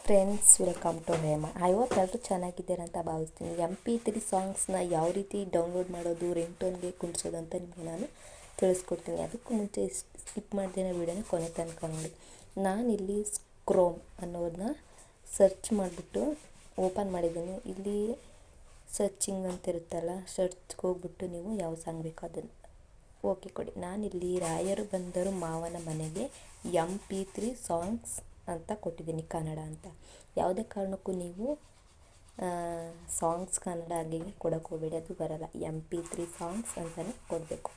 Friends, welcome to Rema. I hope ಎಲ್ಲರೂ ಚೆನ್ನಾಗಿದ್ದೀರ ಅಂತ ಭಾವಿಸ್ತೀನಿ. MP3 ಸಾಂಗ್ಸ್ನ ಯಾವ ರೀತಿ ಡೌನ್ಲೋಡ್ ಮಾಡೋದು, ರಿಂಗ್ಟೋನ್ಗೆ ಕುಣಿಸೋದು ಅಂತ ನಿಮಗೆ ನಾನು ತಿಳಿಸ್ಕೊಡ್ತೀನಿ. ಅದಕ್ಕೂ ಮುಂಚೆ ಸ್ಕಿಪ್ ಮಾಡ್ದೇನೆ ವೀಡಿಯೋನ ಕೊನೆ ತನಕ ನೋಡಿ. ನಾನಿಲ್ಲಿ ಕ್ರೋಮ್ ಅನ್ನೋದನ್ನ ಸರ್ಚ್ ಮಾಡಿಬಿಟ್ಟು ಓಪನ್ ಮಾಡಿದ್ದೀನಿ. ಇಲ್ಲಿ ಸರ್ಚಿಂಗ್ ಅಂತ ಇರುತ್ತಲ್ಲ, ಸರ್ಚ್ಗೆ ಹೋಗ್ಬಿಟ್ಟು ನೀವು ಯಾವ ಸಾಂಗ್ ಬೇಕೋ ಅದನ್ನು ಓಕೆ ಕೊಡಿ. ನಾನಿಲ್ಲಿ ರಾಯರು ಬಂದರು ಮಾವನ ಮನೆಗೆ MP3 ಸಾಂಗ್ಸ್ ಅಂತ ಕೊಟ್ಟಿದ್ದೀನಿ, ಕನ್ನಡ ಅಂತ. ಯಾವುದೇ ಕಾರಣಕ್ಕೂ ನೀವು ಸಾಂಗ್ಸ್ ಕನ್ನಡ ಆಗಿ ಕೊಡೋಕ್ಕೆ ಹೋಗಬೇಡಿ, ಅದು ಬರಲ್ಲ. MP3 ಸಾಂಗ್ಸ್ ಅಂತಲೇ ಕೊಡಬೇಕು.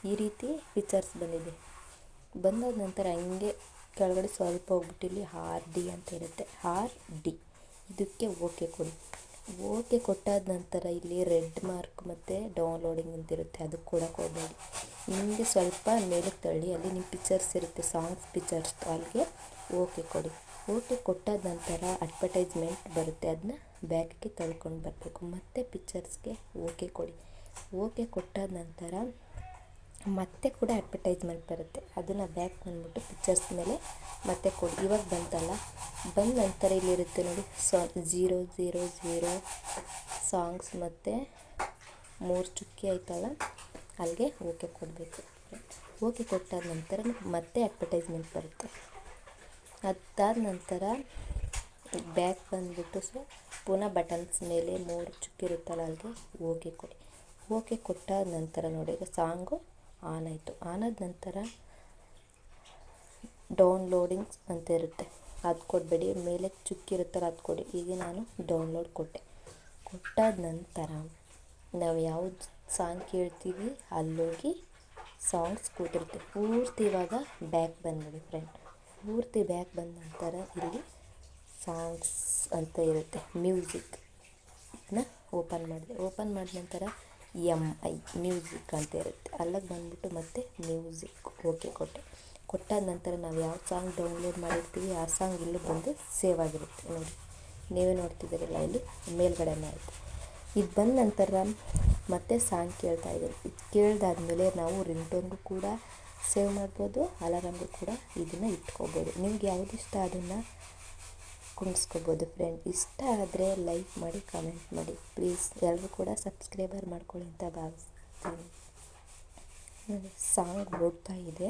ಈ ರೀತಿ ಫೀಚರ್ಸ್ ಬಂದಿದೆ. ಬಂದಾದ ನಂತರ ಹಿಂಗೆ ಕೆಳಗಡೆ ಸ್ವಲ್ಪ ಹೋಗ್ಬಿಟ್ಟು ಇಲ್ಲಿ RD ಅಂತ ಇರುತ್ತೆ, RD ಇದಕ್ಕೆ ಓಕೆ ಕೊಡಿ. ಓಕೆ ಕೊಟ್ಟಾದ ನಂತರ ಇಲ್ಲಿ ರೆಡ್ ಮಾರ್ಕ್ ಮತ್ತು ಡೌನ್ಲೋಡಿಂಗ್ ಅಂತಿರುತ್ತೆ, ಅದಕ್ಕೆ ಕೊಡೋಕ್ಕೆ ಹೋಗಬೇಡಿ. ಹಿಂಗೆ ಸ್ವಲ್ಪ ಮೇಲಕ್ಕೆ ತಳ್ಳಿ, ಅಲ್ಲಿ ನಿಮ್ಮ ಪಿಕ್ಚರ್ಸ್ ಇರುತ್ತೆ, ಸಾಂಗ್ಸ್ ಪಿಕ್ಚರ್ಸ್, ಅಲ್ಲಿಗೆ ಓಕೆ ಕೊಡಿ. ಓಕೆ ಕೊಟ್ಟಾದ ನಂತರ ಅಡ್ವರ್ಟೈಸ್ಮೆಂಟ್ ಬರುತ್ತೆ, ಅದನ್ನ ಬ್ಯಾಕ್ಗೆ ತಳ್ಕೊಂಡು ಬರಬೇಕು. ಮತ್ತು ಪಿಕ್ಚರ್ಸ್ಗೆ ಓಕೆ ಕೊಡಿ. ಓಕೆ ಕೊಟ್ಟಾದ ನಂತರ ಮತ್ತೆ ಕೂಡ ಅಡ್ವರ್ಟೈಸ್ಮೆಂಟ್ ಬರುತ್ತೆ, ಅದನ್ನು ಬ್ಯಾಕ್ ಬಂದುಬಿಟ್ಟು ಪಿಕ್ಚರ್ಸ್ ಮೇಲೆ ಮತ್ತೆ ಕೊಡಿ. ಇವಾಗ ಬಂತಲ್ಲ, ಬಂದ ನಂತರ ಇಲ್ಲಿರುತ್ತೆ ನೋಡಿ 000 ಸಾಂಗ್ಸ್ ಮತ್ತು 3 ಚುಕ್ಕಿ ಆಯ್ತಲ್ಲ, ಅಲ್ಲಿಗೆ ಓಕೆ ಕೊಡಬೇಕು. ಓಕೆ ಕೊಟ್ಟಾದ ನಂತರ ಮತ್ತೆ ಅಡ್ವರ್ಟೈಸ್ಮೆಂಟ್ ಬರುತ್ತೆ. ಅದಾದ ನಂತರ ಬ್ಯಾಕ್ ಬಂದುಬಿಟ್ಟು ಪುನಃ ಬಟನ್ಸ್ ಮೇಲೆ 3 ಚುಕ್ಕಿ ಇರುತ್ತಲ್ಲ, ಅಲ್ಲಿಗೆ ಓಕೆ ಕೊಡಿ. ಓಕೆ ಕೊಟ್ಟಾದ ನಂತರ ನೋಡಿ, ಈಗ ಸಾಂಗು ಆನ್ ಆಯಿತು. ಆನಾದ ನಂತರ ಡೌನ್ಲೋಡಿಂಗ್ಸ್ ಅಂತ ಇರುತ್ತೆ, ಅದು ಕೊಡಬೇಡಿ. ಮೇಲೆ ಚುಕ್ಕಿ ಇರುತ್ತಲ್ಲ, ಅದು ಕೊಡಿ. ಈಗ ನಾನು ಡೌನ್ಲೋಡ್ ಕೊಟ್ಟೆ. ಕೊಟ್ಟಾದ ನಂತರ ನಾವು ಯಾವ್ದು ಸಾಂಗ್ ಕೇಳ್ತೀವಿ ಅಲ್ಲೋಗಿ ಸಾಂಗ್ಸ್ ಕೂತಿರುತ್ತೆ ಪೂರ್ತಿ. ಇವಾಗ ಬ್ಯಾಕ್ ಬಂದ್ಬಿಡಿ ಫ್ರೆಂಡ್. ಪೂರ್ತಿ ಬ್ಯಾಕ್ ಬಂದ ನಂತರ ಇಲ್ಲಿ ಸಾಂಗ್ಸ್ ಅಂತ ಇರುತ್ತೆ, ಮ್ಯೂಸಿಕ್, ಇದನ್ನ ಓಪನ್ ಮಾಡಿದೆ. ಓಪನ್ ಮಾಡಿದ ನಂತರ MI ಮ್ಯೂಸಿಕ್ ಅಂತ ಇರುತ್ತೆ, ಅಲ್ಲಿಗೆ ಬಂದುಬಿಟ್ಟು ಮತ್ತೆ ಮ್ಯೂಸಿಕ್ ಓಕೆ ಕೊಟ್ಟೆ. ಕೊಟ್ಟಾದ ನಂತರ ನಾವು ಯಾವ ಸಾಂಗ್ ಡೌನ್ಲೋಡ್ ಮಾಡಿರ್ತೀವಿ ಆ ಸಾಂಗ್ ಇಲ್ಲಿ ಬಂದು ಸೇವ್ ಆಗಿರುತ್ತೆ ನೋಡಿ. ನೀವೇ ನೋಡ್ತಿದ್ದೀರಲ್ಲ, ಇಲ್ಲಿ ಮೇಲ್ಗಡೆ ಆಯಿತು. ಇದು ಬಂದ ನಂತರ ಮತ್ತೆ ಸಾಂಗ್ ಕೇಳ್ತಾ ಇದ್ದೀವಿ. ಇದು ಕೇಳಿದಾದ್ಮೇಲೆ ನಾವು ರಿಂಗ್ಟೋನ್ಗೂ ಕೂಡ ಸೇವ್ ಮಾಡ್ಬೋದು, ಅಲಾರಾಮ್ಗೂ ಕೂಡ ಇದನ್ನು ಇಟ್ಕೋಬೋದು. ನಿಮ್ಗೆ ಯಾವುದು ಇಷ್ಟ ಅದನ್ನು ಕುಣಿಸ್ಕೋಬೋದು ಫ್ರೆಂಡ್. ಇಷ್ಟ ಆದರೆ ಲೈಕ್ ಮಾಡಿ, ಕಮೆಂಟ್ ಮಾಡಿ ಪ್ಲೀಸ್. ಎಲ್ಲರೂ ಕೂಡ ಸಬ್ಸ್ಕ್ರೈಬರ್ ಮಾಡ್ಕೊಳ್ಳಿ ಅಂತ ಭಾವಿಸ್ತೀನಿ. ಸಾಂಗ್ ಓಡ್ತಾ ಇದೆ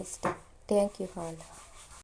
ಇಷ್ಟ. Thank you all.